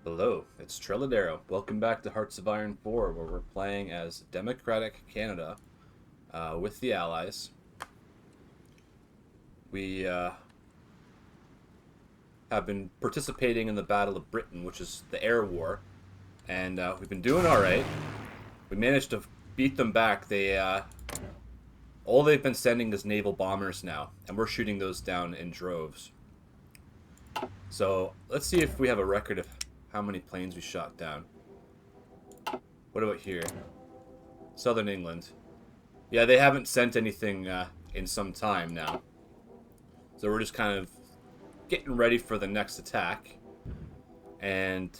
Hello, it's Trilladero. Welcome back to Hearts of Iron 4, where we're playing as Democratic Canada with the Allies. We have been participating in the Battle of Britain, which is the air war, and we've been doing alright. We managed to beat them back. All they've been sending is naval bombers now, and we're shooting those down in droves. So let's see if we have a record of how many planes we shot down. What about here? Southern England. Yeah, they haven't sent anything in some time now. So we're just kind of getting ready for the next attack. And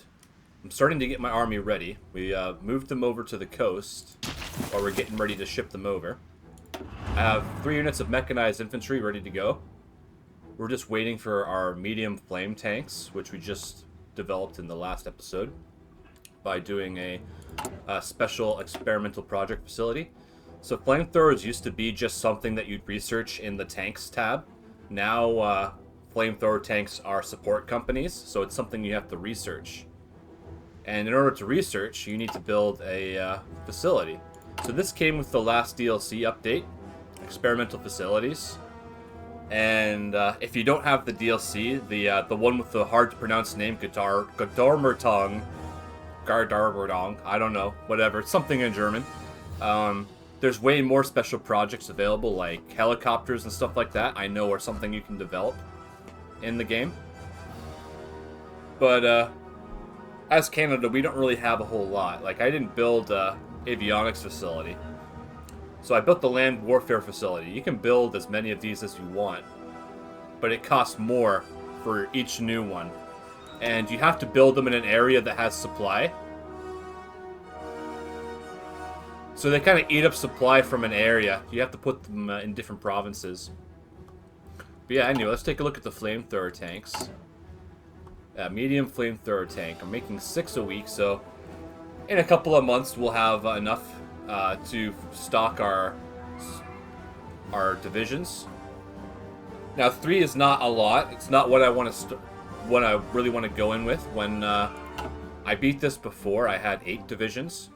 I'm starting to get my army ready. We moved them over to the coast, or we're getting ready to ship them over. I have 3 units of mechanized infantry ready to go. We're just waiting for our medium flame tanks, which we just developed in the last episode by doing a special experimental project facility. So flamethrowers used to be just something that you'd research in the tanks tab. Now flamethrower tanks are support companies, so it's something you have to research. And in order to research, you need to build a facility. So this came with the last DLC update, experimental facilities. And if you don't have the DLC, the one with the hard to pronounce name, Gardarmertong, I don't know, whatever, it's something in German. There's way more special projects available, like helicopters and stuff like that. I know are something you can develop in the game. But as Canada, we don't really have a whole lot. Like, I didn't build an avionics facility. So I built the land warfare facility. You can build as many of these as you want, but it costs more for each new one. And you have to build them in an area that has supply. So they kind of eat up supply from an area. You have to put them in different provinces. But yeah, anyway, let's take a look at the flamethrower tanks. Medium flamethrower tank. I'm making 6 a week, so in a couple of months we'll have enough to stock our divisions. Now 3 is not a lot. It's not what I want to what I really want to go in with. When I beat this before, I had 8 divisions,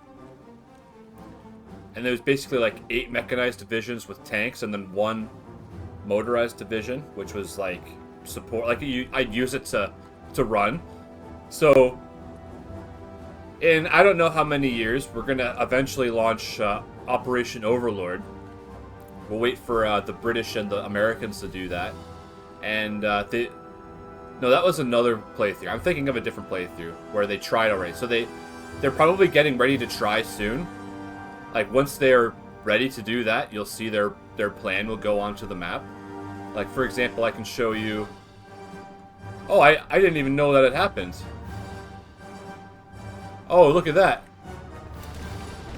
and there was basically like 8 mechanized divisions with tanks, and then 1 motorized division, which was like support. Like I'd use it to run. So in I don't know how many years, we're going to eventually launch Operation Overlord. We'll wait for the British and the Americans to do that. And no, that was another playthrough. I'm thinking of a different playthrough where they tried already. So they're probably getting ready to try soon. Like, once they're ready to do that, you'll see their plan will go onto the map. Like, for example, I can show you... Oh, I didn't even know that it happened. Oh, look at that.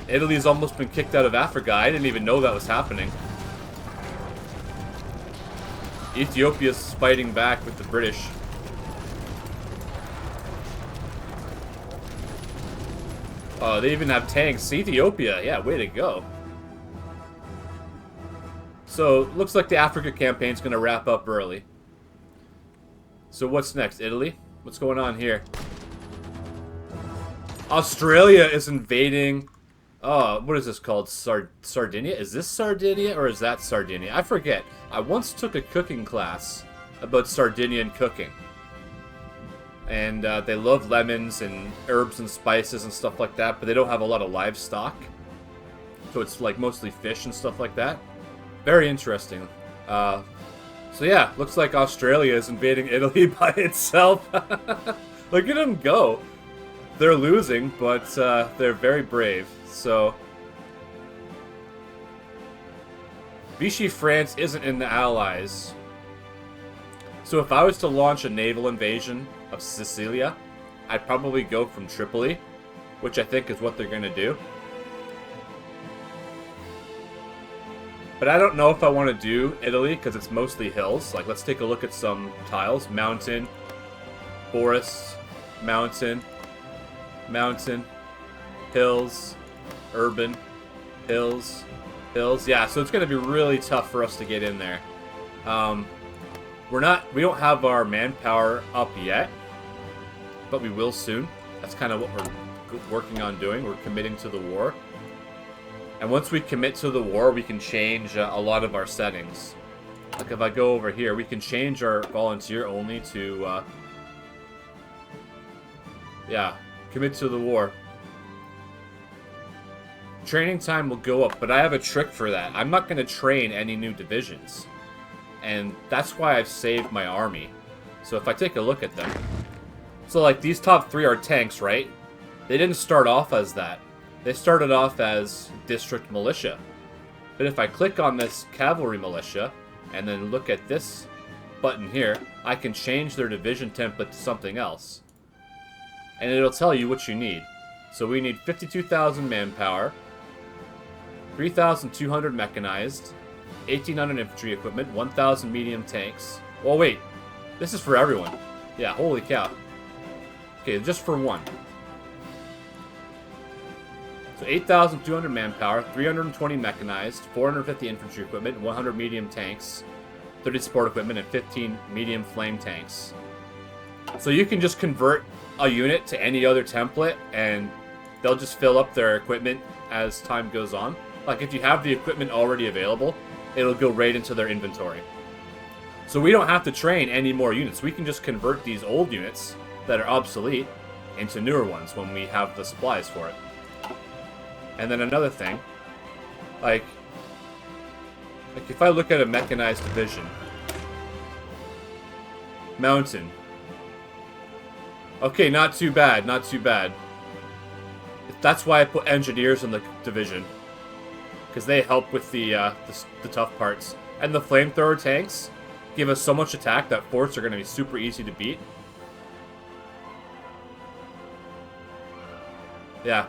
Italy's almost been kicked out of Africa. I didn't even know that was happening. Ethiopia's fighting back with the British. Oh, they even have tanks. Ethiopia, yeah, way to go. So, looks like the Africa campaign's gonna wrap up early. So what's next? Italy? What's going on here? Australia is invading... what is this called? Sardinia? Is this Sardinia or is that Sardinia? I forget. I once took a cooking class about Sardinian cooking. And they love lemons and herbs and spices and stuff like that, but they don't have a lot of livestock. So it's like mostly fish and stuff like that. Very interesting. So yeah, looks like Australia is invading Italy by itself. Look at them go. They're losing, but they're very brave. So Vichy France isn't in the Allies. So if I was to launch a naval invasion of Sicilia, I'd probably go from Tripoli, which I think is what they're going to do. But I don't know if I want to do Italy, because it's mostly hills. Like, let's take a look at some tiles. Mountain, forest, mountain, mountain, hills, urban, hills, hills. Yeah, so it's going to be really tough for us to get in there. We don't have our manpower up yet. but we will soon. That's kind of what we're working on doing. We're committing to the war. And once we commit to the war, we can change a lot of our settings. Like if I go over here, we can change our volunteer only to, yeah, commit to the war. Training time will go up, but I have a trick for that. I'm not going to train any new divisions. And that's why I've saved my army. So if I take a look at them. So like these top 3 are tanks, right? They didn't start off as that. They started off as district militia. But if I click on this cavalry militia, and then look at this button here, I can change their division template to something else. And it'll tell you what you need. So we need 52,000 manpower, 3,200 mechanized, 1,800 infantry equipment, 1,000 medium tanks. Well, wait. This is for everyone. Yeah, holy cow. Okay, just for one. So 8,200 manpower, 320 mechanized, 450 infantry equipment, 100 medium tanks, 30 support equipment, and 15 medium flame tanks. So you can just convert a unit to any other template, and they'll just fill up their equipment as time goes on. Like if you have the equipment already available, it'll go right into their inventory. So we don't have to train any more units. We can just convert these old units that are obsolete into newer ones when we have the supplies for it. And then another thing, like if I look at a mechanized division, mountain. Okay, not too bad, not too bad. That's why I put engineers in the division, because they help with the tough parts. And the flamethrower tanks give us so much attack that forts are going to be super easy to beat. Yeah.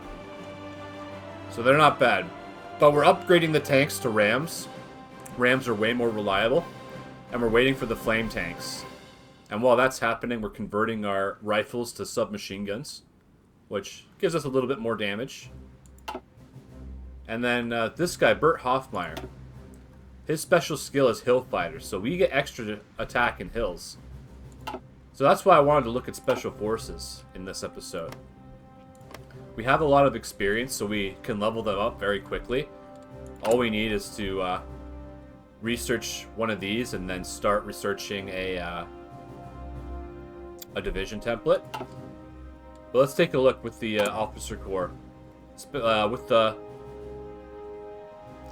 So they're not bad. But we're upgrading the tanks to rams. Rams are way more reliable. And we're waiting for the flame tanks. And while that's happening, we're converting our rifles to submachine guns, which gives us a little bit more damage. And then this guy, Bert Hoffmeyer, his special skill is hill fighter, so we get extra attack in hills. So that's why I wanted to look at special forces in this episode. We have a lot of experience, so we can level them up very quickly. All we need is to research one of these and then start researching a division template. But let's take a look with the officer corps. With the...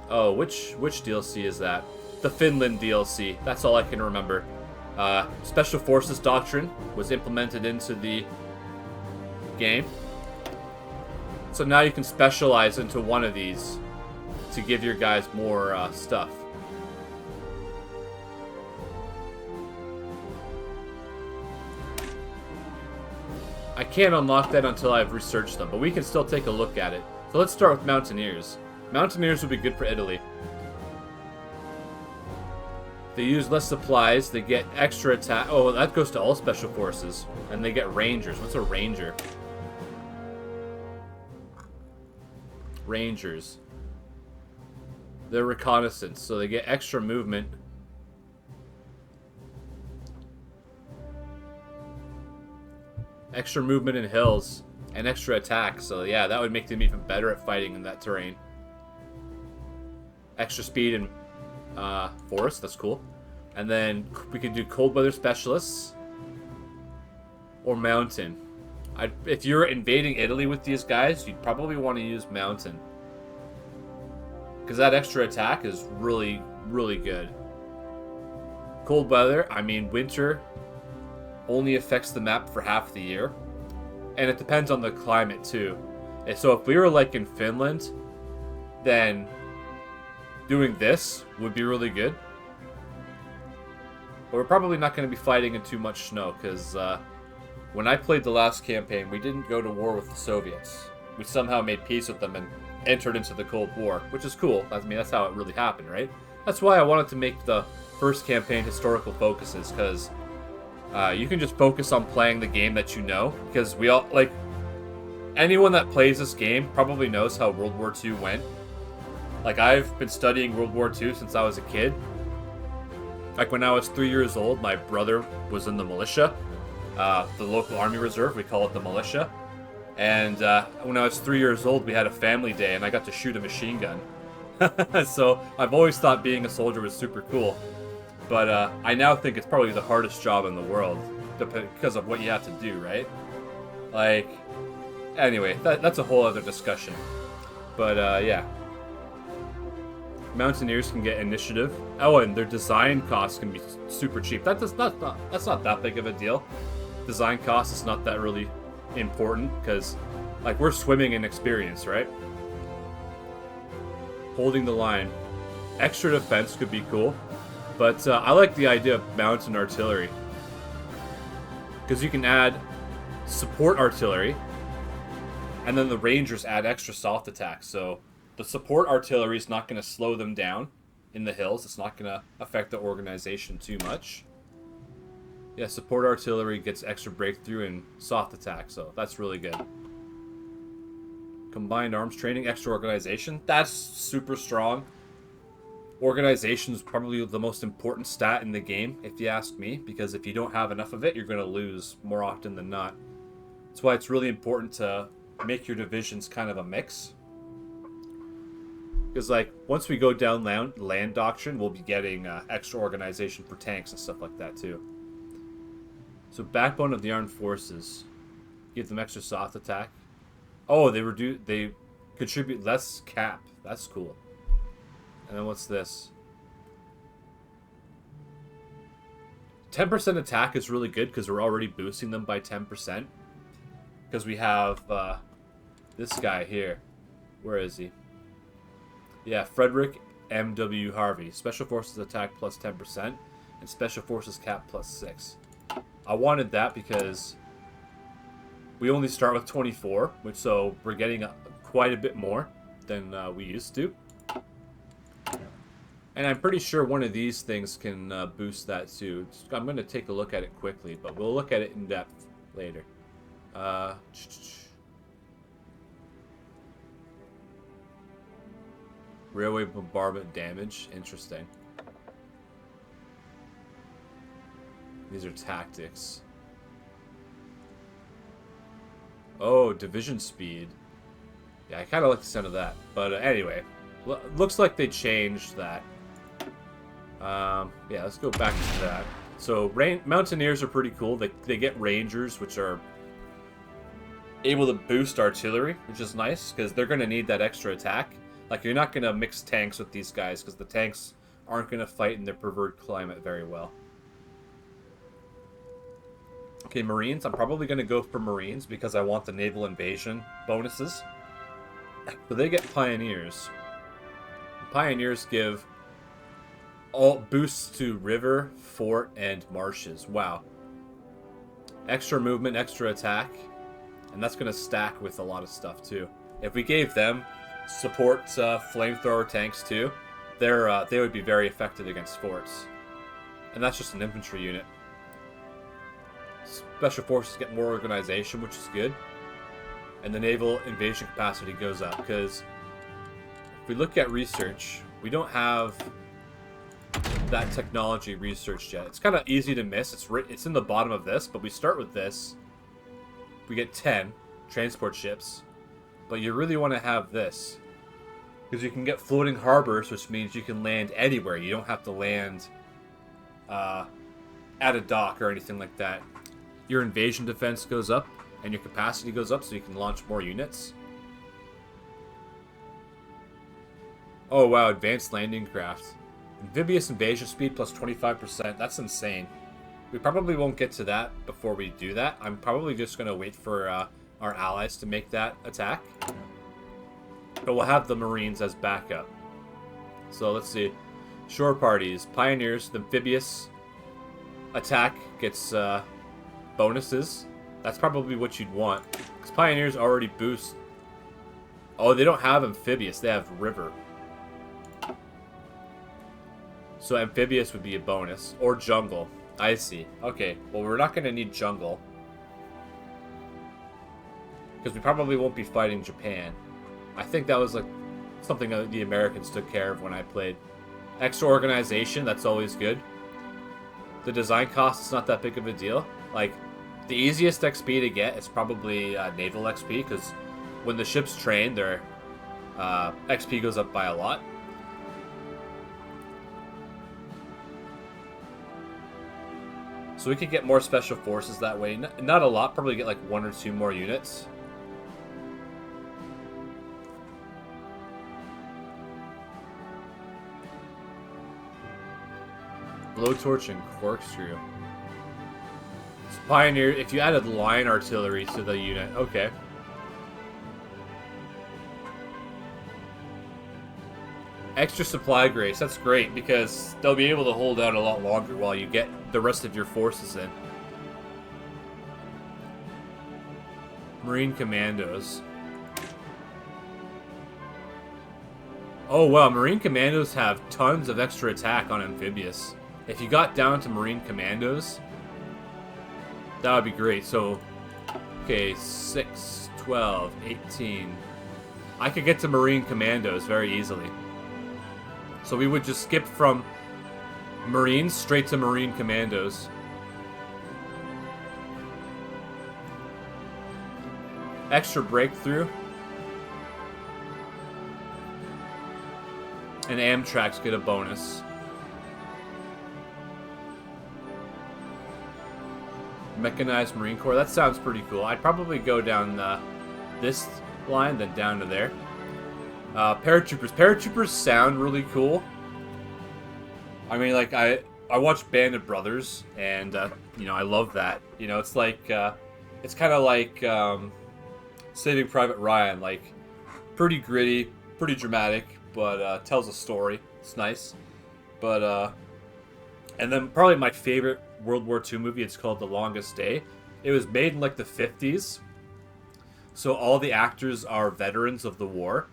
Oh, which DLC is that? The Finland DLC. That's all I can remember. Special Forces Doctrine was implemented into the game. So now you can specialize into one of these to give your guys more stuff. I can't unlock that until I've researched them, but we can still take a look at it. So let's start with Mountaineers. Mountaineers would be good for Italy. They use less supplies, they get extra attack. Oh, that goes to all special forces. And they get Rangers. What's a Ranger? Rangers. They're reconnaissance, so they get extra movement. Extra movement in hills. And extra attack, so yeah, that would make them even better at fighting in that terrain. Extra speed and forest, that's cool. And then we could do cold weather specialists. Or mountain. If you're invading Italy with these guys, you'd probably want to use mountain. Because that extra attack is really, really good. Cold weather, I mean winter only affects the map for half the year. And it depends on the climate too. And so if we were like in Finland, then doing this would be really good. But we're probably not going to be fighting in too much snow because when I played the last campaign, we didn't go to war with the Soviets. We somehow made peace with them and entered into the Cold War, which is cool. I mean, that's how it really happened, right? That's why I wanted to make the first campaign historical focuses, because you can just focus on playing the game that you know, because we all, like, anyone that plays this game probably knows how World War II went. Like, I've been studying World War II since I was a kid. Like, when I was 3 years old, my brother was in the militia, the local army reserve. We call it the militia. And when I was 3 years old, we had a family day, and I got to shoot a machine gun. So I've always thought being a soldier was super cool. But I now think it's probably the hardest job in the world because of what you have to do, right? Like, anyway, that's a whole other discussion. But yeah. Mountaineers can get initiative. Oh, and their design costs can be super cheap. That's not that big of a deal. Design cost is not that really important because, like, we're swimming in experience, right? Holding the line. Extra defense could be cool, but I like the idea of mountain artillery because you can add support artillery, and then the rangers add extra soft attacks. So the support artillery is not going to slow them down in the hills. It's not going to affect the organization too much. Yeah, support artillery gets extra breakthrough and soft attack, so that's really good. Combined arms training, extra organization. That's super strong. Organization is probably the most important stat in the game, if you ask me, because if you don't have enough of it, you're going to lose more often than not. That's why it's really important to make your divisions kind of a mix. Because, like, once we go down land doctrine, we'll be getting extra organization for tanks and stuff like that, too. So, backbone of the armed forces. Give them extra soft attack. Oh, they contribute less cap. That's cool. And then what's this? 10% attack is really good because we're already boosting them by 10%. Because we have this guy here. Where is he? Yeah, Frederick M.W. Harvey. Special Forces attack plus 10%. And Special Forces cap plus 6. I wanted that because we only start with 24, so we're getting quite a bit more than we used to. And I'm pretty sure one of these things can boost that too. I'm going to take a look at it quickly, but we'll look at it in depth later. Railway bombardment damage. Interesting. These are tactics. Oh, division speed. Yeah, I kind of like the sound of that. But anyway, looks like they changed that. Yeah, let's go back to that. So, Mountaineers are pretty cool. They get Rangers, which are able to boost artillery, which is nice, because they're going to need that extra attack. Like, you're not going to mix tanks with these guys, because the tanks aren't going to fight in their preferred climate very well. Okay, Marines. I'm probably going to go for Marines because I want the naval invasion bonuses. But they get Pioneers. Pioneers give all boosts to river, fort, and marshes. Wow. Extra movement, extra attack. And that's going to stack with a lot of stuff, too. If we gave them support flamethrower tanks, too, they would be very effective against forts. And that's just an infantry unit. Special Forces get more organization, which is good. And the naval invasion capacity goes up, because if we look at research, we don't have that technology researched yet. It's kind of easy to miss. It's in the bottom of this, but we start with this. We get 10 transport ships, but you really want to have this, because you can get floating harbors, which means you can land anywhere. You don't have to land at a dock or anything like that. Your invasion defense goes up, and your capacity goes up, so you can launch more units. Oh wow, advanced landing craft. Amphibious invasion speed plus 25%. That's insane. We probably won't get to that before we do that. I'm probably just going to wait for our allies to make that attack. But we'll have the Marines as backup. So let's see. Shore parties. Pioneers. The amphibious attack gets bonuses. That's probably what you'd want. Because Pioneers already boost. Oh, they don't have amphibious. They have river. So amphibious would be a bonus. Or jungle. I see. Okay. Well, we're not going to need jungle. Because we probably won't be fighting Japan. I think that was like something that the Americans took care of when I played. Extra organization. That's always good. The design cost is not that big of a deal. Like, The easiest XP to get is probably naval XP, because when the ships train, their XP goes up by a lot. So we could get more special forces that way. Not a lot, probably get like 1 or 2 more units. Blowtorch and corkscrew. So Pioneer, if you added line artillery to the unit, okay. Extra supply grace, that's great, because they'll be able to hold out a lot longer while you get the rest of your forces in. Marine Commandos. Oh wow, Marine Commandos have tons of extra attack on Amphibious. If you got down to Marine Commandos, that would be great. So, okay, 6, 12, 18. I could get to Marine Commandos very easily. So we would just skip from Marines straight to Marine Commandos. Extra breakthrough. And Amtraks get a bonus. Mechanized Marine Corps. That sounds pretty cool. I'd probably go down this line, then down to there. Paratroopers. Paratroopers sound really cool. I mean, like, I watched Band of Brothers, and, you know, I love that. You know, it's like, it's kind of like Saving Private Ryan. Like, pretty gritty, pretty dramatic, but tells a story. It's nice. But, and then probably my favorite World War II movie, it's called The Longest Day. It was made in, like, the 50s. So all the actors are veterans of the war.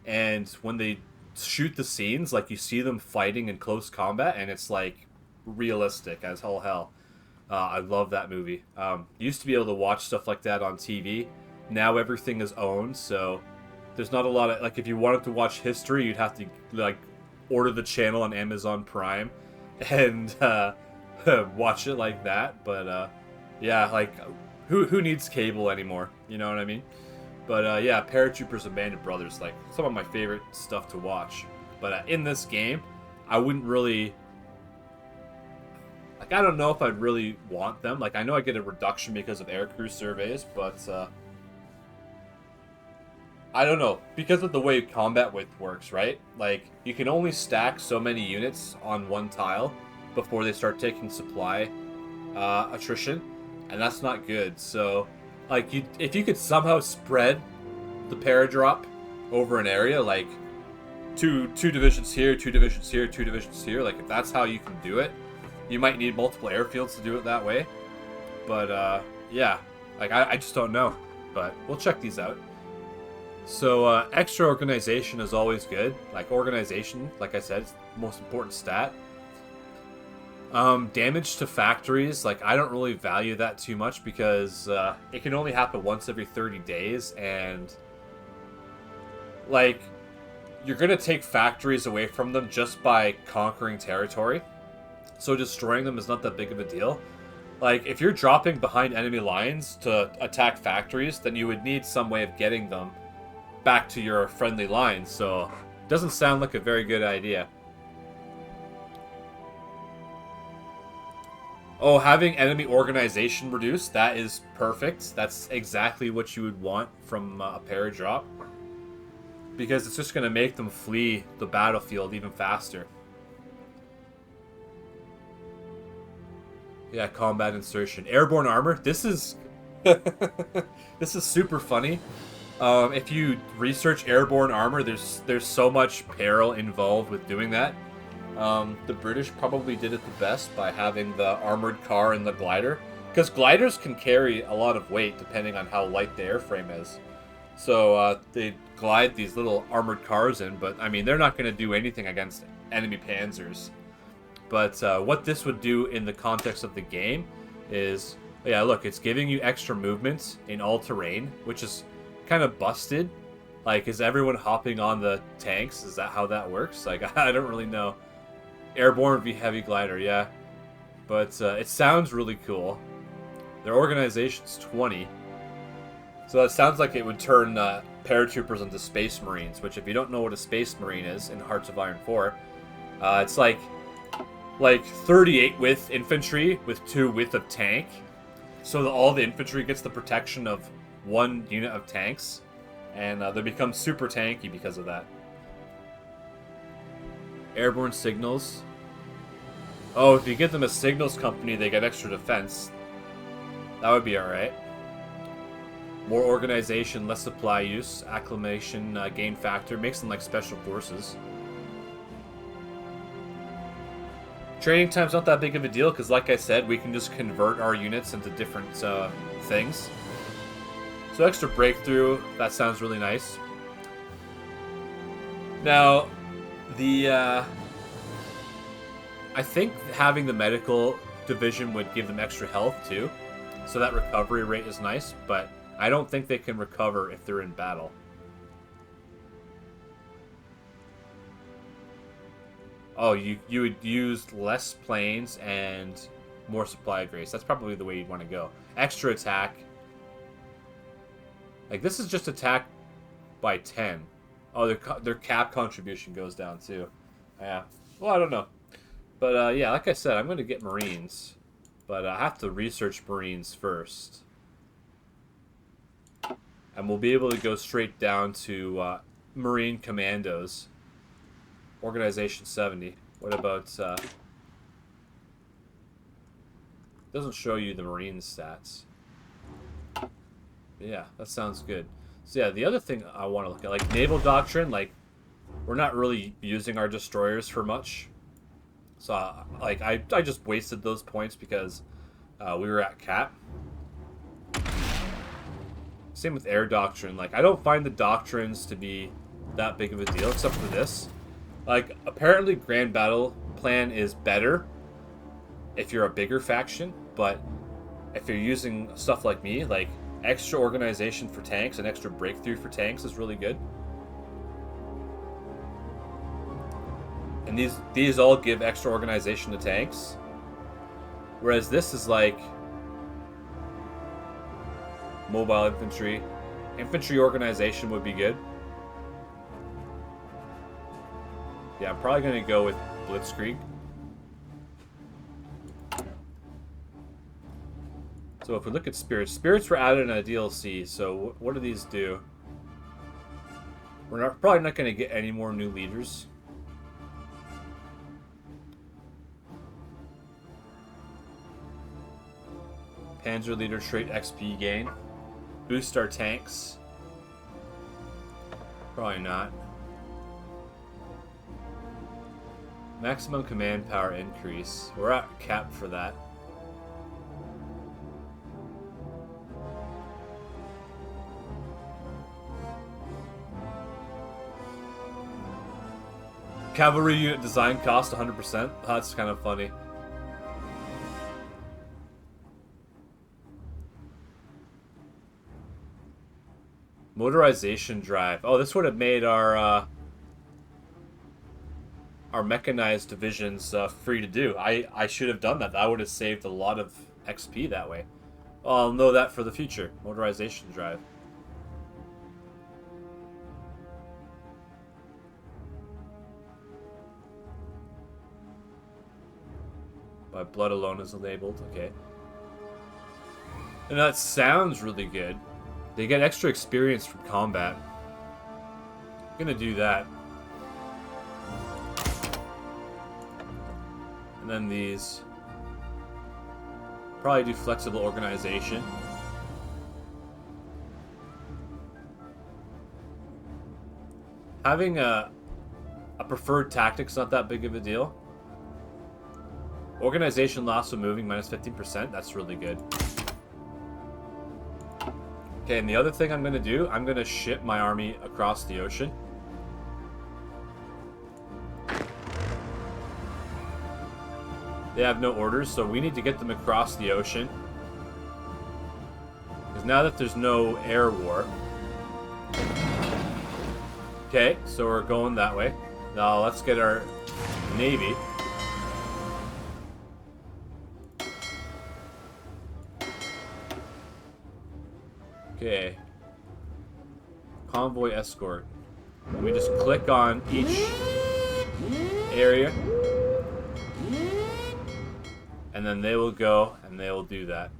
And when they shoot the scenes, like, you see them fighting in close combat, and it's, like, realistic as all hell. I love that movie. Used to be able to watch stuff like that on TV. Now everything is owned, so there's not a lot of, like, if you wanted to watch history, you'd have to, like, order the channel on Amazon Prime and watch it like that. But, yeah, like, who needs cable anymore? You know what I mean? But, yeah, Paratroopers and Band of Brothers, like, some of my favorite stuff to watch. But in this game, I wouldn't really... Like, I don't know if I'd really want them. Like, I know I get a reduction because of aircrew surveys, but, I don't know. Because of the way combat width works, right? Like, you can only stack so many units on one tile before they start taking supply attrition. And that's not good, so... Like, if you could somehow spread the paradrop over an area, like two divisions here, 2 divisions here, 2 divisions here, like, if that's how you can do it, you might need multiple airfields to do it that way. But, yeah, like, I just don't know. But we'll check these out. So, extra organization is always good. Like, organization, like I said, is the most important stat. Damage to factories, like, I don't really value that too much because it can only happen once every 30 days, and, like, you're going to take factories away from them just by conquering territory, so destroying them is not that big of a deal. Like, if you're dropping behind enemy lines to attack factories, then you would need some way of getting them back to your friendly lines, so it doesn't sound like a very good idea. Oh, having enemy organization reduced, that is perfect. That's exactly what you would want from a paradrop. Because it's just going to make them flee the battlefield even faster. Yeah, combat insertion. Airborne armor. This is... this is super funny. If you research airborne armor, there's so much peril involved with doing that. The British probably did it the best by having the armored car and the glider. Because gliders can carry a lot of weight depending on how light the airframe is. So they glide these little armored cars in, but I mean, they're not going to do anything against enemy panzers. But what this would do in the context of the game is, yeah, look, it's giving you extra movement in all terrain, which is kind of busted. Like, is everyone hopping on the tanks? Is that how that works? Like, I don't really know. Airborne v heavy glider, yeah. But it sounds really cool. Their organization's 20. So it sounds like it would turn paratroopers into space marines, which if you don't know what a space marine is in Hearts of Iron 4, it's like 38 width infantry with 2 width of tank. So that all the infantry gets the protection of 1 unit of tanks. And they become super tanky because of that. Airborne signals. Oh, if you give them a signals company, they get extra defense. That would be alright. More organization, less supply use, acclimation, gain factor, makes them like special forces. Training time's not that big of a deal, because like I said, we can just convert our units into different things. So extra breakthrough, that sounds really nice. Now, I think having the medical division would give them extra health too. So that recovery rate is nice, but I don't think they can recover if they're in battle. Oh, you would use less planes and more supply grace. That's probably the way you'd want to go. Extra attack. Like, this is just attack by 10. Oh, their cap contribution goes down too. Yeah. Well, I don't know. But, yeah, like I said, I'm going to get Marines. But I have to research Marines first. And we'll be able to go straight down to Marine Commandos. Organization 70. What about... doesn't show you the Marine stats. Yeah, that sounds good. So yeah, the other thing I want to look at, like Naval Doctrine, like, we're not really using our destroyers for much. So, like, I just wasted those points because we were at cap. Same with Air Doctrine. Like, I don't find the doctrines to be that big of a deal, except for this. Like, apparently Grand Battle Plan is better if you're a bigger faction, but if you're using stuff like me, like, extra organization for tanks and extra breakthrough for tanks is really good. And these all give extra organization to tanks. Whereas this is like mobile infantry. Infantry organization would be good. Yeah, I'm probably going to go with Blitzkrieg. So if we look at Spirits, Spirits were added in a DLC, so what do these do? We're probably not going to get any more new leaders. Panzer Leader trait XP gain. Boost our tanks. Probably not. Maximum command power increase. We're at cap for that. Cavalry unit design cost 100%. That's kind of funny. Motorization drive. Oh, this would have made our mechanized divisions free to do. I should have done that. That would have saved a lot of XP that way. Well, I'll know that for the future. Motorization drive. By blood alone is enabled. Okay. And that sounds really good. They get extra experience from combat. I'm gonna do that. And then these. Probably do flexible organization. Having a preferred tactic's not that big of a deal. Organization loss of moving minus 15%. That's really good. Okay, and the other thing I'm going to do, I'm going to ship my army across the ocean. They have no orders, so we need to get them across the ocean. Because now that there's no air war. Okay, so we're going that way. Now let's get our navy. Okay. Convoy escort. Let me just click on each area. And then they will go and they will do that.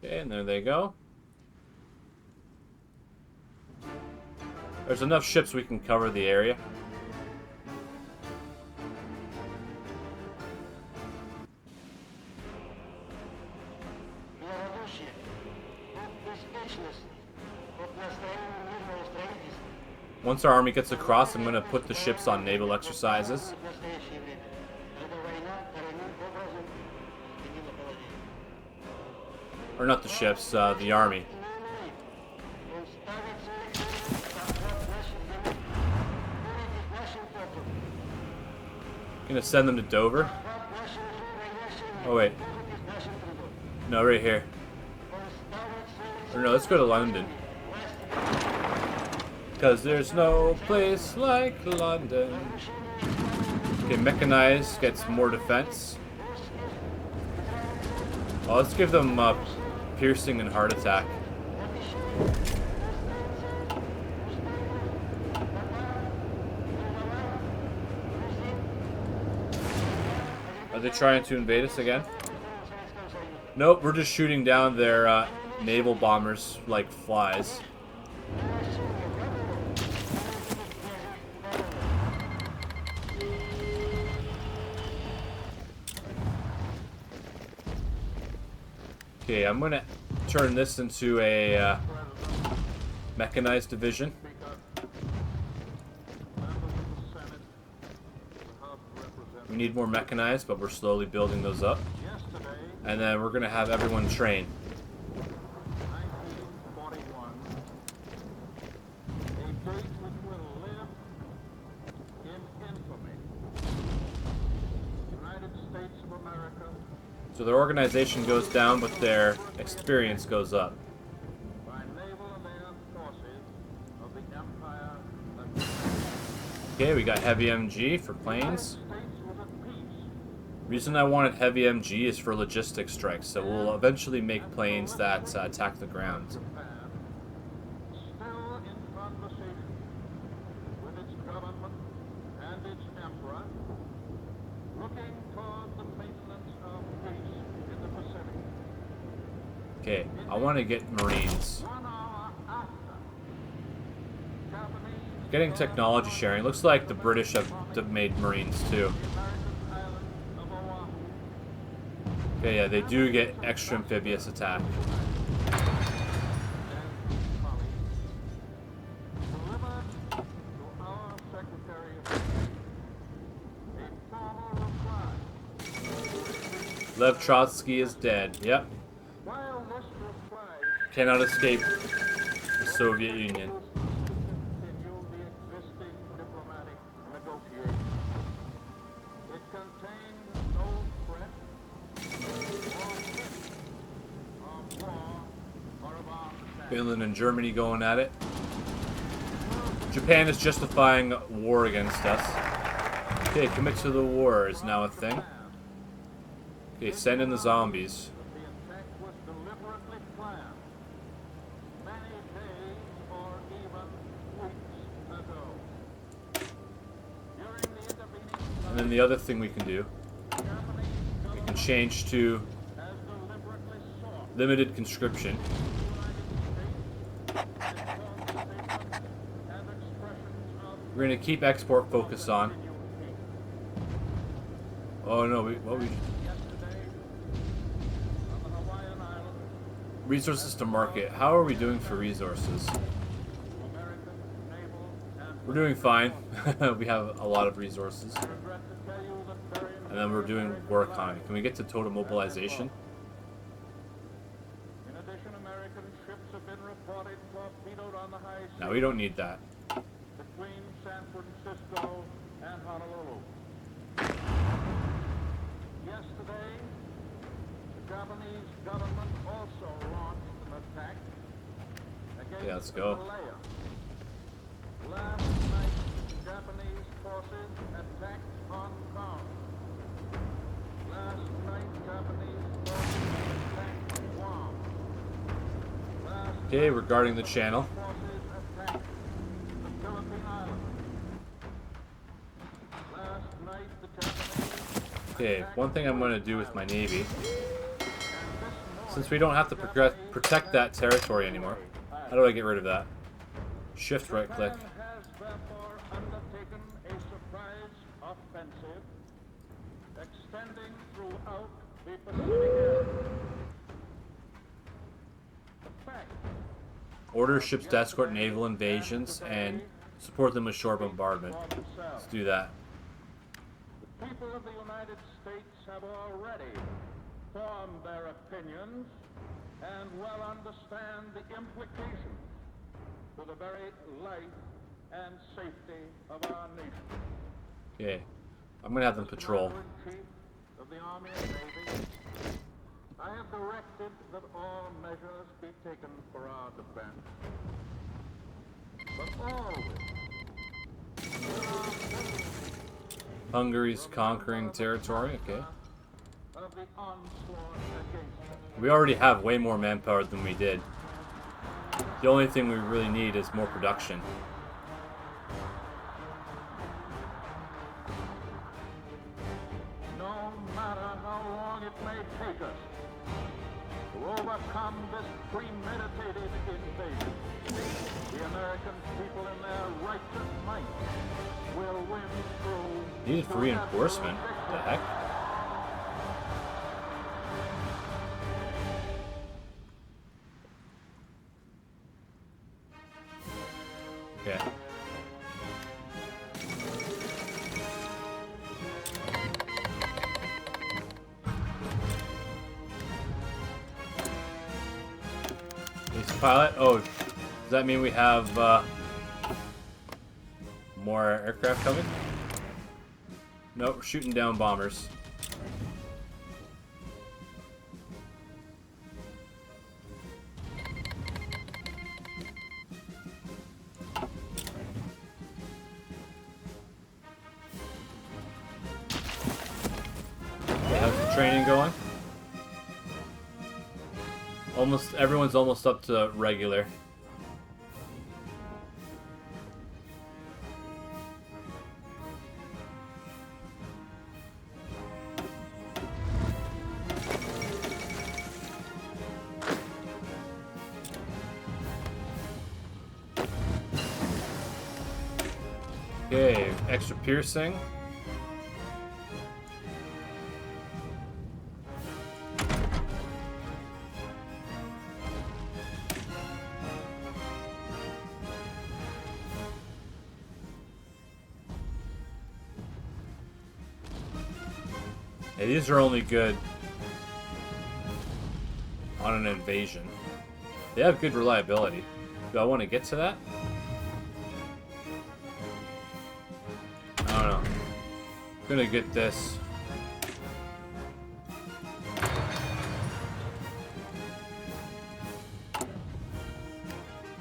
Okay, and there they go. There's enough ships we can cover the area. Once our army gets across, I'm going to put the ships on naval exercises. Or not the ships, the army. Gonna send them to Dover. Oh wait. No, right here. Or no, let's go to London. Because there's no place like London. Okay, mechanized gets more defense. Well, let's give them piercing and heart attack. Are they trying to invade us again? Nope, we're just shooting down their naval bombers like flies. Okay, I'm gonna turn this into a mechanized division. We need more mechanized, but we're slowly building those up. And then we're gonna have everyone train. So their organization goes down, but their experience goes up. Okay, we got heavy MG for planes. Reason I wanted heavy MG is for logistic strikes, so we'll eventually make planes that attack the ground. Okay, I want to get Marines. Getting technology sharing. Looks like the British have made Marines too. Okay, yeah, they do get extra amphibious attack. Lev Trotsky is dead. Yep. Cannot escape the Soviet Union. Finland and Germany going at it. Japan is justifying war against us. Okay, commit to the war is now a thing. Okay, send in the zombies. And then the other thing we can do, we can change to limited conscription. We're going to keep export focus on. Oh no, resources to market. How are we doing for resources? We're doing fine. We have a lot of resources. And then we're doing war economy. Can we get to total mobilization? No, we don't need that. Between San Francisco and Honolulu. Yesterday, the Japanese government also launched an attack against let's go. Malaya. Last night, Japanese forces attacked Hong Kong. Okay, we're guarding the channel. Forces attacked the Philippine Islands. Last night, the Japanese Okay, one thing I'm going to do with my navy, and this since we don't have to protect that territory anymore. How do I get rid of that? Shift right click. Japan has therefore undertaken a surprise offensive extending throughout the Pacific area. The fact Order ships to escort naval invasions and support them with shore bombardment. for themselves. Let's do that. The people of the United States have already formed their opinions and well understand the implications to the very life and safety of our nation. Okay, I'm going to have them patrol. Commander-in-Chief of the Army and Navy, I have directed that all measures be taken for our defense. But always Hungary's conquering territory. Okay. of the onslaught against us. We already have way more manpower than we did. The only thing we really need is more production. No matter how long it may take us to overcome this premeditated invasion, the American people in their righteous might will win through. Needed for reinforcement. What the heck? Okay. Ace pilot. Oh, does that mean we have more aircraft coming? Nope, we're shooting down bombers. They have some training going. Everyone's almost up to regular. Okay, extra piercing. Yeah, these are only good on an invasion. They have good reliability. Do I want to get to that? I don't know. I'm gonna get this.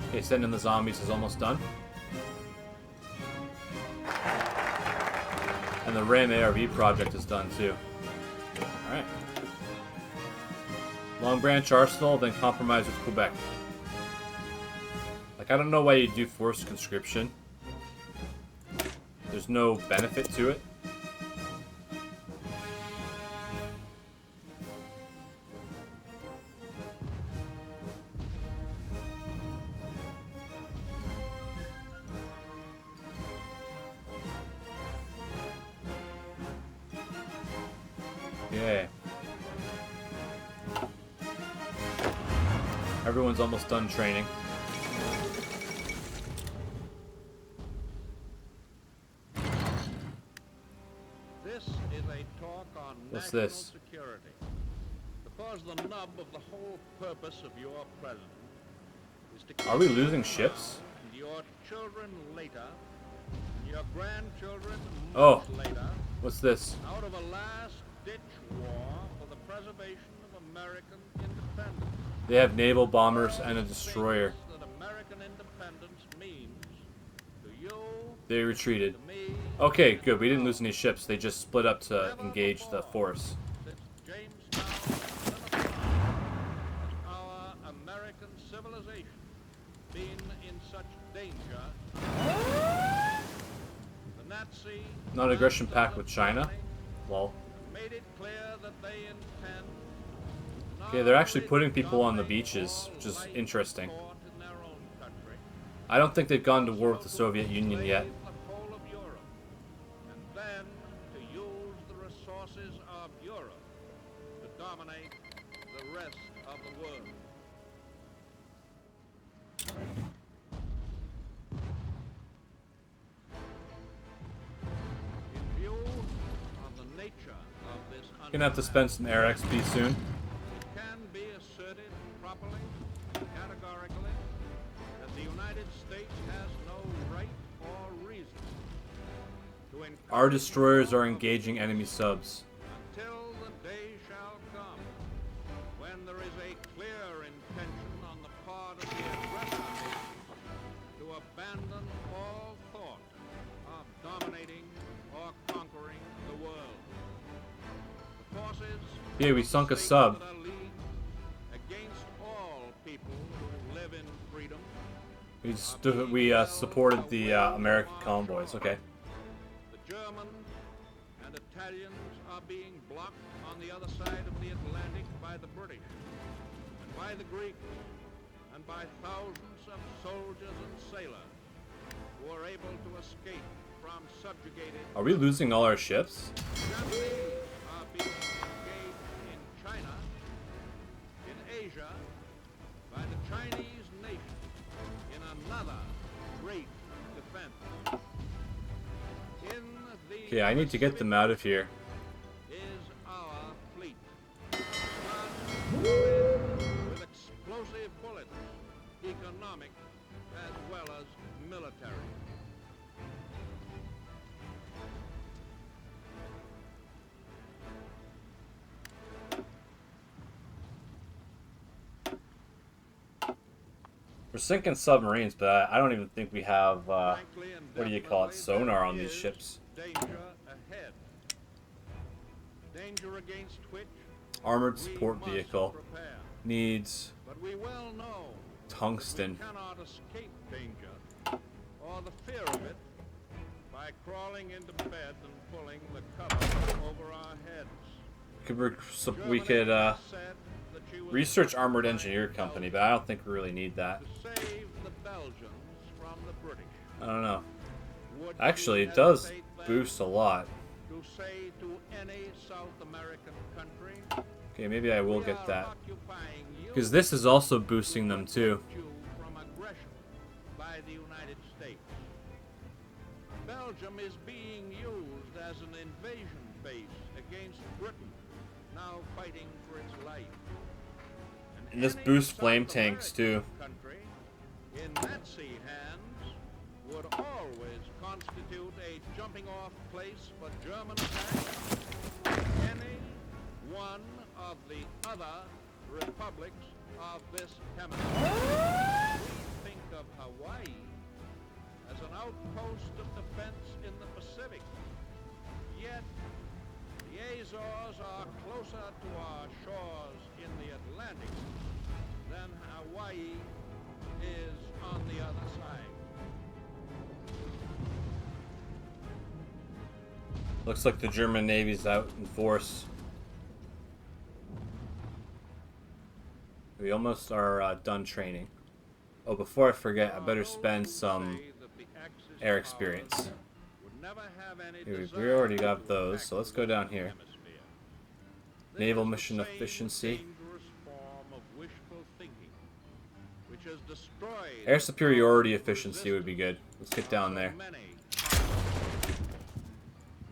Okay, sending the zombies is almost done. And the RAM ARV project is done too. Alright. Long Branch Arsenal, then compromise with Quebec. Like, I don't know why you do forced conscription. There's no benefit to it. Okay. Everyone's almost done training. This is a talk on What's national this? security. Because the nub of the whole purpose of your president is to keep Are we you losing now ships? and your children later, and your grandchildren Oh. much later, What's this? out of a last-ditch war for the preservation of American independence. They have naval bombers and a destroyer. Things that American independence means to you, They retreated. to me, Okay, good. We didn't lose any ships. They just split up to engage the force. since Jamestown, Tennessee, as our American civilization been in such danger, the Nazi Non-aggression pact with China. Lol. made it clear that they intend Okay, they're actually putting people on the beaches, which is interesting. in their own country, I don't think they've gone to war with the Soviet Union yet. the whole of Europe, and then to use the resources of Europe to dominate the rest of the world. In view of the nature of this Gonna have to spend some air XP soon. it can be asserted properly, categorically, that the United States has no right or reason to encourage Our destroyers are engaging enemy subs. until the day shall come when there is a clear intention on the part of the aggressor nation to abandon all thought of dominating or conquering the world. The forces Yeah, we of sunk a states sub. that are leagued against all people who live in freedom. We supported the American convoys. Okay. The Germans and Italians are being blocked on the other side of the Atlantic by the British, and by the Greeks, and by thousands of soldiers and sailors who are able to escape from subjugated. Are we losing all our ships? Japanese are being engaged in China, in Asia, by the Chinese nation in another great defense. In the Okay, I need to get them out of here. is our fleet. Guns with explosive bullets, economic as well as military. We're sinking submarines, but I don't even think we have, Frankly and what do you call it, definitely, sonar there on these is ships. Danger ahead. Danger against which Armored we support must vehicle. prepare. Needs But we well know tungsten. we cannot escape danger or the fear of it by crawling into bed and pulling the cover over our heads. We could Germany said that she was research armored engineer company, but I don't think we really need that. to save the Belgians from the British. I don't know. Would Actually, you it does hesitate then boost a lot. to say to any South American country, Okay, maybe I will "We get are that. occupying you Because this is also boosting them to too. protect you from aggression by the United States. Belgium is being used as an invasion base against Britain, now fighting for its life. And this any boosts South flame tanks too. American country in Nazi hands would always constitute a jumping off place for German attacks. Any one of the other republics of this hemisphere. We think of Hawaii as an outpost of defense in the Pacific. Yet, the Azores are closer to our shores in the Atlantic than Hawaii is on the other side. Looks like the German Navy's out in force. We almost are done training. Oh, before I forget, I better spend some air experience. Here, we already got those, so let's go down here. Naval mission efficiency. Air superiority efficiency would be good. Let's get down there.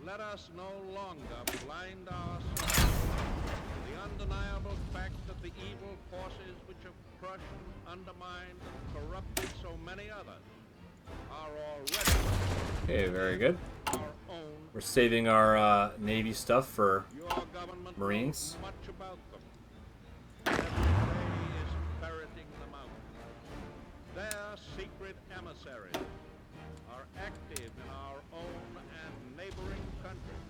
Let us no longer blind ourselves to the undeniable fact that the evil forces which have crushed, undermined, and corrupted so many others are already Okay, very good. our own. We're saving our Navy stuff for Your government Marines. knows much about them. Every day is ferreting them out. Their secret emissaries are active in our own and neighboring countries.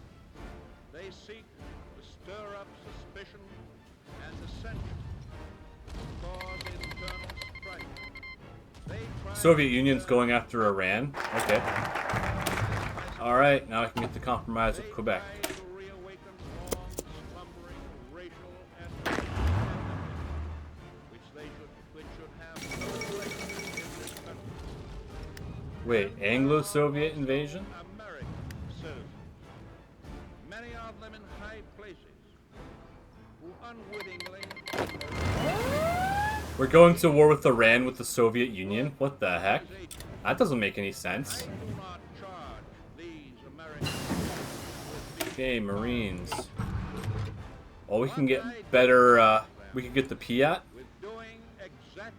They seek to stir up suspicion and dissension, to cause internal strife, Soviet Union's going after Iran. Okay. Alright, now I can get the compromise with Quebec. Wait, Anglo-Soviet invasion? American citizens. Many of them in high places who unwittingly. We're going to war with Iran with the Soviet Union? What the heck? That doesn't make any sense. Do not charge these Americans with Okay, Marines. Oh, we can get better, we can get the Piat? with doing exactly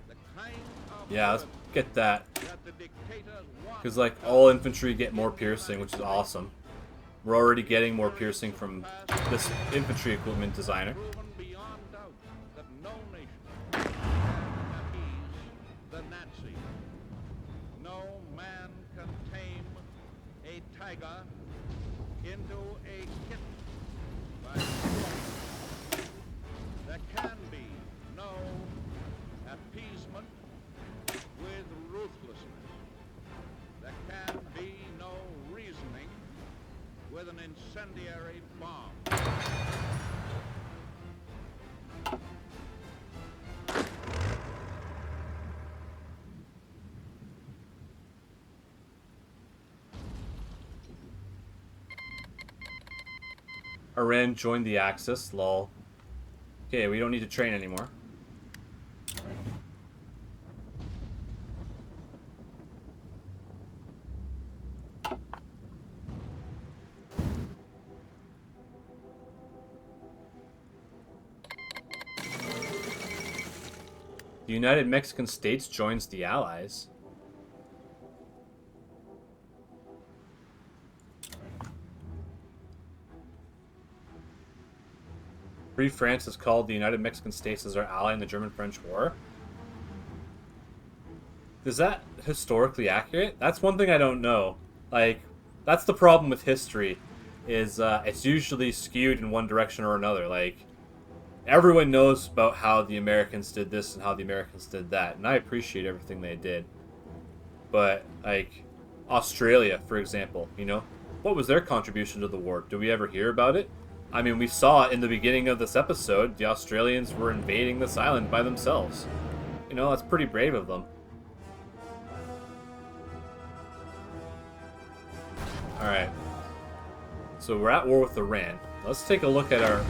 the kind of Yeah, let's get that. that the dictators want. Because, like, all infantry get more piercing, which is awesome. We're already getting more piercing from this infantry equipment designer. Proven beyond doubt that no nation can appease the Nazis. No man can tame a tiger into a kitten by force. There can be no appeasement with ruthlessness. There can be no reasoning with an incendiary bomb. Iran joined the Axis, lol. Okay, we don't need to train anymore. The United Mexican States joins the Allies. Free France has called the United Mexican States as our ally in the German-French War. Is that historically accurate? That's one thing I don't know. Like, that's the problem with history, is it's usually skewed in one direction or another. Like, everyone knows about how the Americans did this and how the Americans did that, and I appreciate everything they did. But, like, Australia, for example, you know, what was their contribution to the war? Do we ever hear about it? I mean, we saw in the beginning of this episode, the Australians were invading this island by themselves. You know, that's pretty brave of them. Alright. So we're at war with Iran. Let's take a look at our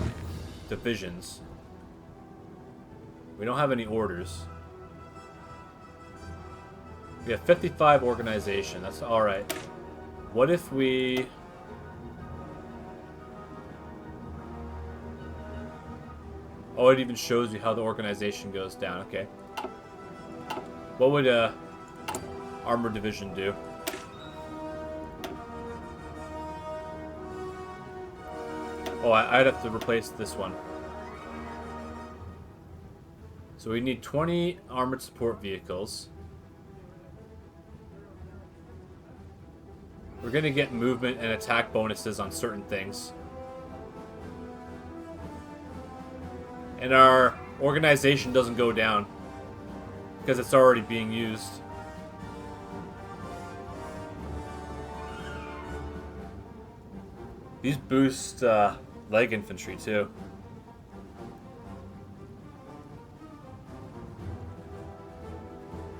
divisions. We don't have any orders. We have 55 organization. That's alright. What if we... Oh, it even shows you how the organization goes down. Okay. What would a armored division do? Oh, I'd have to replace this one. So we need 20 armored support vehicles. We're going to get movement and attack bonuses on certain things. And our organization doesn't go down because it's already being used. These boost leg infantry too.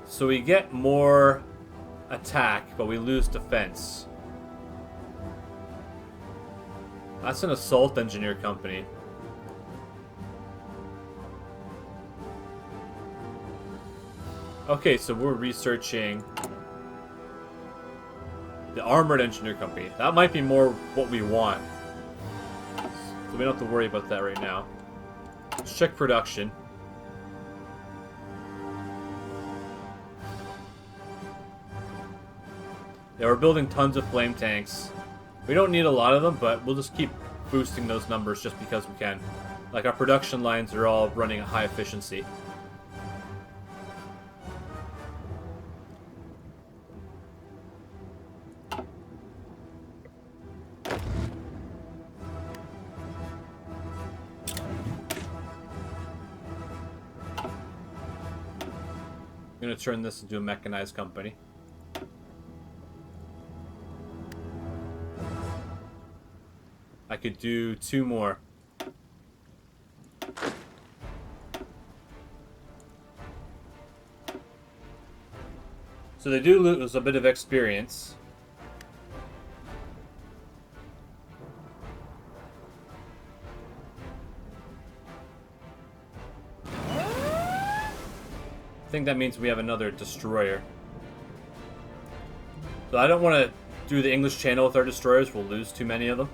So we get more attack, but we lose defense. That's an assault engineer company. Okay, so we're researching the armored engineer company. That might be more what we want. So we don't have to worry about that right now. Let's check production. Yeah, we're building tons of flame tanks. We don't need a lot of them, but we'll just keep boosting those numbers just because we can. Like, our production lines are all running at high efficiency. You going to turn this into a mechanized company. I could do 2 more. So they do lose a bit of experience. I think that means we have another destroyer. So I don't want to do the English Channel with our destroyers. We'll lose too many of them.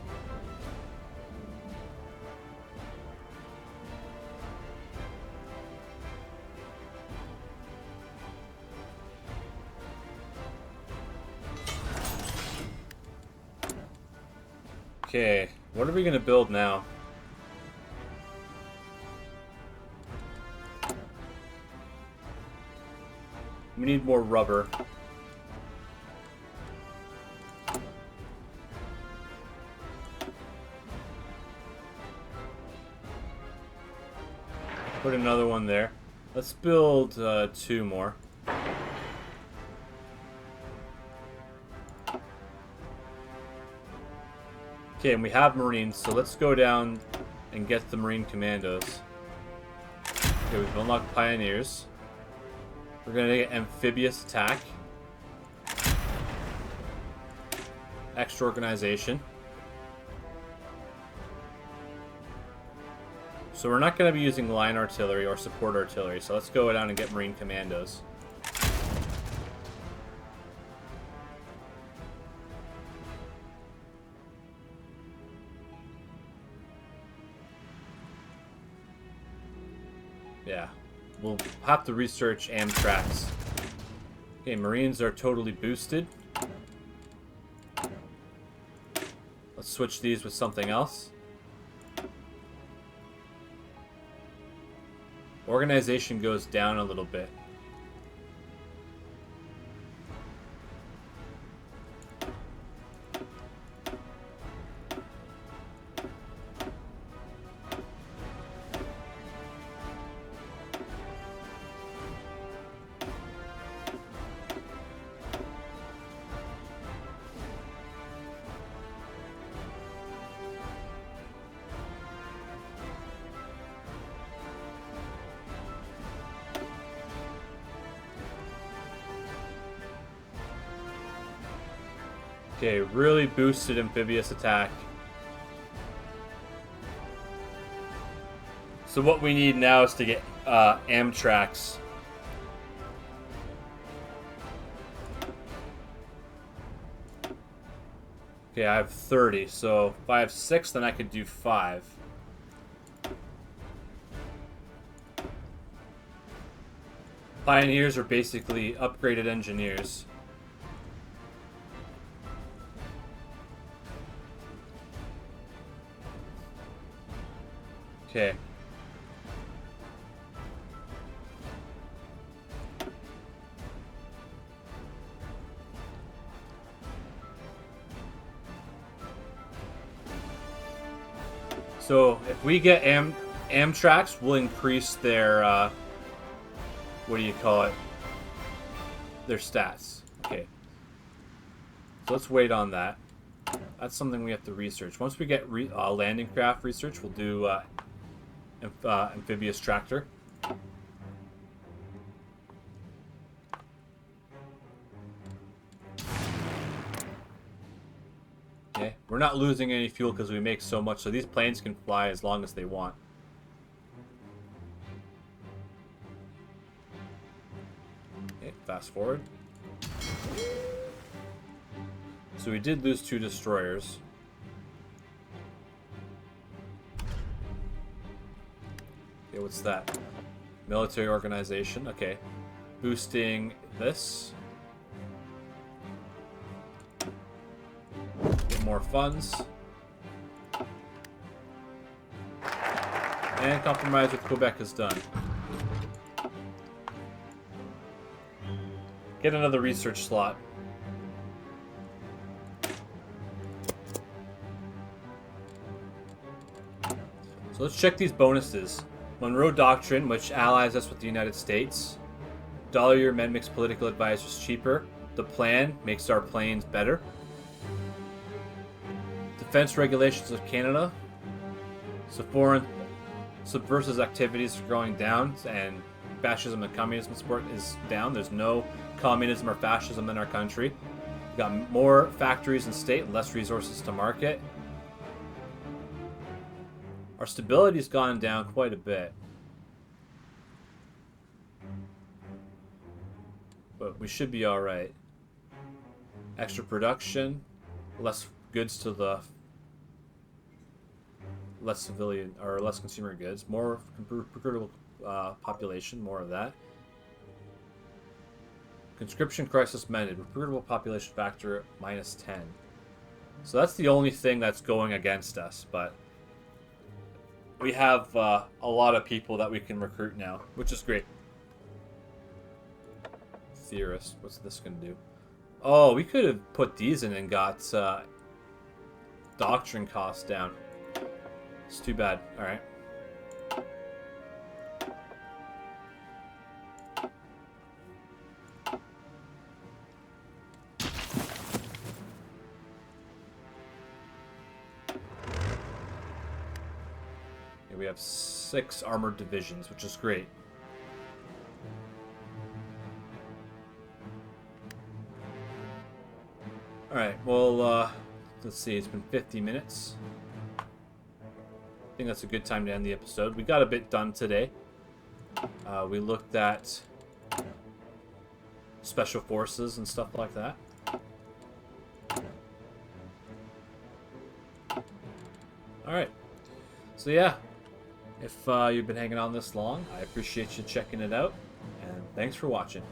Okay, what are we going to build now? We need more rubber. Put another one there. Let's build 2 more. Okay, and we have Marines, so let's go down and get the Marine Commandos. Okay, we've unlocked Pioneers. We're gonna get Amphibious Attack. Extra Organization. So we're not gonna be using Line Artillery or Support Artillery, so let's go down and get Marine Commandos. Yeah, we'll have to research Amtracs. Okay, Marines are totally boosted. Let's switch these with something else. Organization goes down a little bit. Okay, really boosted amphibious attack. So what we need now is to get Amtracs. Okay, I have 30, so if I have 6, then I could do 5. Pioneers are basically upgraded engineers. Okay. So if we get Amtracs, we'll increase their what do you call it? Their stats. Okay. So let's wait on that. That's something we have to research. Once we get landing craft research, we'll do amphibious tractor. Okay, we're not losing any fuel because we make so much, so these planes can fly as long as they want. Okay, fast forward. So we did lose 2 destroyers. Okay, what's that? Military organization. Okay. Boosting this. Get more funds. And compromise with Quebec is done. Get another research slot. So let's check these bonuses. Monroe Doctrine, which allies us with the United States. Dollar a year men makes political advisors cheaper. The plan makes our planes better. Defense regulations of Canada. So foreign subversive activities are going down, and fascism and communism support is down. There's no communism or fascism in our country. We've got more factories and state, less resources to market. Our stability's gone down quite a bit. But we should be alright. Extra production, less goods to the less civilian or less consumer goods, more recruitable population, more of that. Conscription crisis mended, recruitable population factor -10. So that's the only thing that's going against us, but we have a lot of people that we can recruit now, which is great. Theorist, what's this gonna do? Oh, we could have put these in and got doctrine costs down. It's too bad. All right. Okay, we have 6 armored divisions, which is great. Alright, well, let's see, it's been 50 minutes. I think that's a good time to end the episode. We got a bit done today. We looked at special forces and stuff like that. Alright, so yeah, if you've been hanging on this long, I appreciate you checking it out, and thanks for watching.